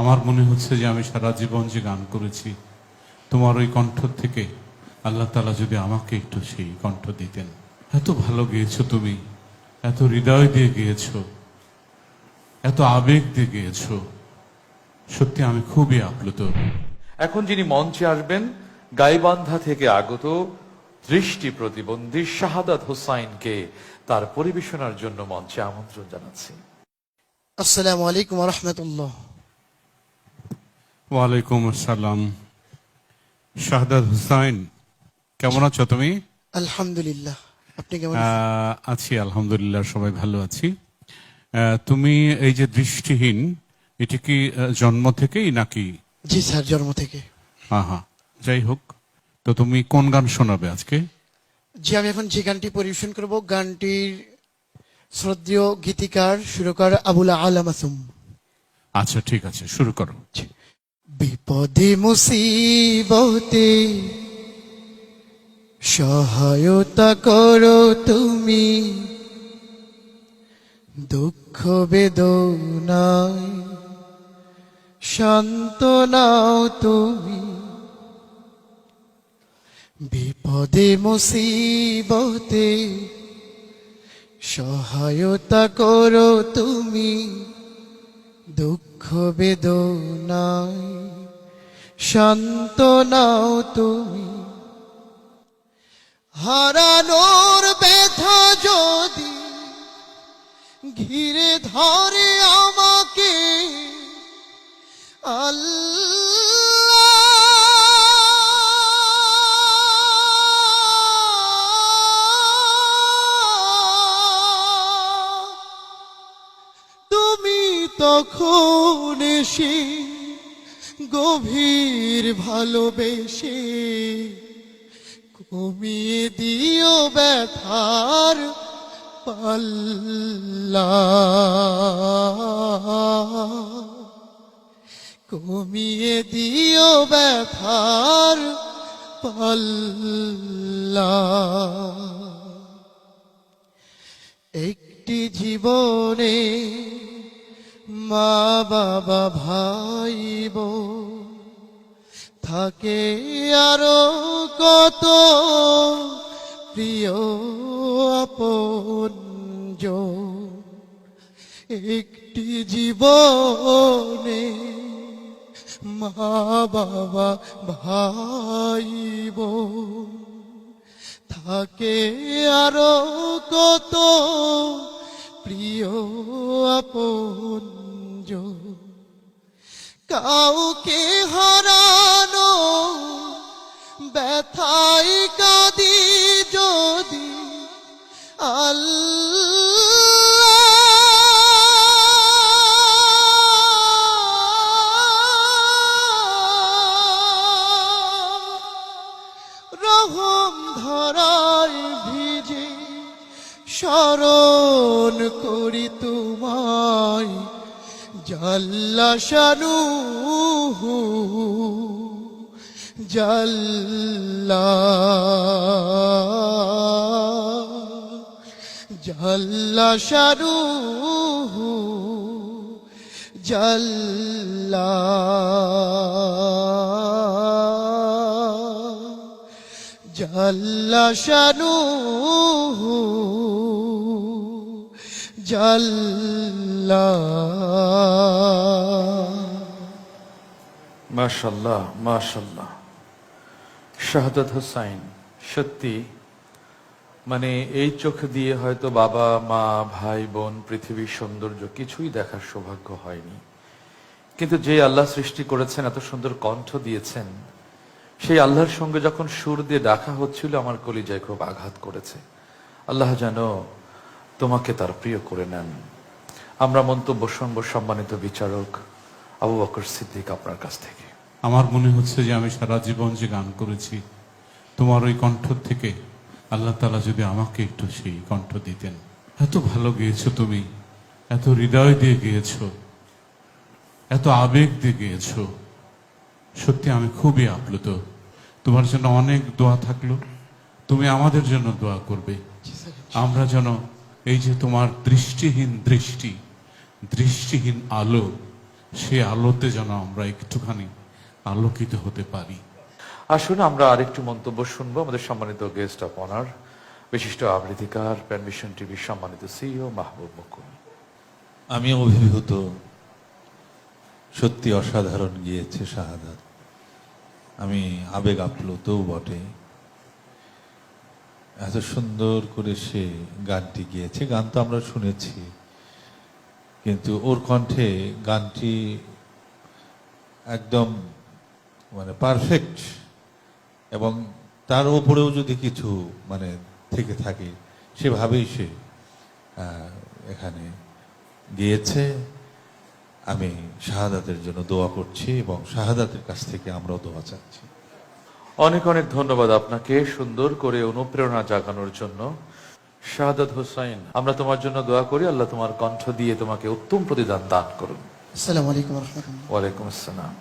আমার মনে হচ্ছে যে আমি সারা জীবন যে গান করেছি তোমার ওই কণ্ঠ থেকে আল্লাহ তাআলা যদি আমাকে একটু সেই কণ্ঠ দিতেন। এত ভালো গেয়েছো তুমি, এত হৃদয় দিয়ে গেয়েছো, এত আবেগ দিয়ে গেয়েছো, সত্যি আমি খুবই আপ্লুত। এখন যিনি মঞ্চে আসবেন গাইবান্ধা থেকে আগত দৃষ্টি প্রতিবন্ধী শাহাদাত হোসাইনকে তার পরিবেশনার জন্য মঞ্চে আমন্ত্রণ জানাচ্ছি। আসসালামু আলাইকুম ওয়া রাহমাতুল্লাহ। ওয়ালাইকুম আসসালাম। শাহাদাত হোসাইন, কেমন আছো তুমি? আলহামদুলিল্লাহ, আপনি কেমন আছেন? আছি আলহামদুলিল্লাহ, সবাই ভালো আছি। তুমি এই যে দৃষ্টিহীন, এটা কি জন্ম থেকেই নাকি? জি স্যার, জন্ম থেকে। হ্যাঁ, যাই হোক, তো তুমি কোন গান শোনাবে আজকে? জি, আমি এখন যে গানটি পরিবেশন করব, গানটির শ্রদ্ধেয় গীতিকার সুরকার আবুল আলা মাসুম। আচ্ছা ঠিক আছে, শুরু করো। বিপদে মুসিবতে সহায়তা করো তুমি, দুঃখ বেদনায় সান্ত্বনাও তুমি। বিপদে মুসিবতে সহায়তা করো তুমি, দুঃখ বেদনায় সান্ত্বনাও তুমি। হারানোর ব্যথা যদি ঘিরে ধরে আমাকে, আল্লাহ তুমি তখন এসে গভীর ভালোবেসে কমিয়ে দিও ব্যথার পাল্লা, কমিয়ে দিও ব্যথার পাল্লা। একটি জীবনে মা বাবা ভাই বোন থাকে আরো কত প্রিয় আপনজন। একটি জীবনে মা বাবা ভাই বোন থাকে আরো কত প্রিয় আপনজন। কাউকে হারানো ব্যথায় কাঁদি যদি, আল্লাহ রহম ধারায় ভিজে স্মরণ করি তোমায়, জাল্লা শানুহু জাল্লা, জাল্লা শানুহু জাল্লা, জাল্লা শানুহু জাল্লা। মাশাআল্লাহ মাশাআল্লাহ। শাহাদাত হোসাইন সত্যি মানে এই চোখ দিয়ে হয়তো বাবা মা ভাই বোন পৃথিবীর সৌন্দর্য কিছুই দেখার সৌভাগ্য হয়নি, কিন্তু যে আল্লাহ সৃষ্টি করেছেন, এত সুন্দর কণ্ঠ দিয়েছেন, সেই আল্লাহর সঙ্গে যখন সুর দিয়ে ডাকা হচ্ছিল আমার কলিজায় খুব আঘাত করেছে। আল্লাহ যেন তোমাকে তার প্রিয় করে নেন। আমরা মন্তব্য শুনবো সম্মানিত বিচারক আবু বকর সিদ্দিক আপনার কাছ থেকে। আমার মনে হচ্ছে যে আমি সারা জীবন যে গান করেছি তোমার ওই কণ্ঠ থেকে আল্লাহ তাআলা যদি আমাকে একটু সেই কণ্ঠ দিতেন। এত ভালো গেয়েছো তুমি, এত হৃদয় দিয়ে গেয়েছো, এত আবেগ দিয়ে গেয়েছো, সত্যি আমি খুবই আপ্লুত। তোমার জন্য অনেক দোয়া থাকলো, তুমি আমাদের জন্য দোয়া করবে। আমরা যেন এই যে তোমার দৃষ্টিহীন দৃষ্টি, দৃষ্টিহীন আলো, সে আলোতে যেন আমরা একটুখানি আলোকিত হতে পারি। আসুন আমরা আরেকটু মন্তব্য শুনবো আমাদের সম্মানিত গেস্ট অফ অনার, বিশিষ্ট আবৃত্তিকার প্যানভিশন টিভির সম্মানিত সিইও মাহবুব মুকুল। আমি অভিভূত, সত্যি অসাধারণ গিয়েছে শাহাদাত। আমি আবেগ আপ্লুতও বটে। এত সুন্দর করে সে গানটি গিয়েছে। গান তো আমরা শুনেছি, কিন্তু ওর কণ্ঠে গানটি একদম মানে পারফেক্ট, এবং তার উপরেও যদি কিছু মানে থেকে থাকে সেভাবেই সে এখানে গিয়েছে। আমি শাহাদাতের জন্য দোয়া করছি এবং শাহাদাতের কাছ থেকে আমরাও দোয়া চাচ্ছি। অনেক অনেক ধন্যবাদ আপনাকে সুন্দর করে অনুপ্রেরণা জাগানোর জন্য। শাহাদাত হোসাইন, আমরা তোমার জন্য দোয়া করি, আল্লাহ তোমার কণ্ঠ দিয়ে তোমাকে উত্তম প্রতিদান দান করুন। আসসালামু আলাইকুম রহমতুল্লাহ। ওয়ালাইকুম আসসালাম।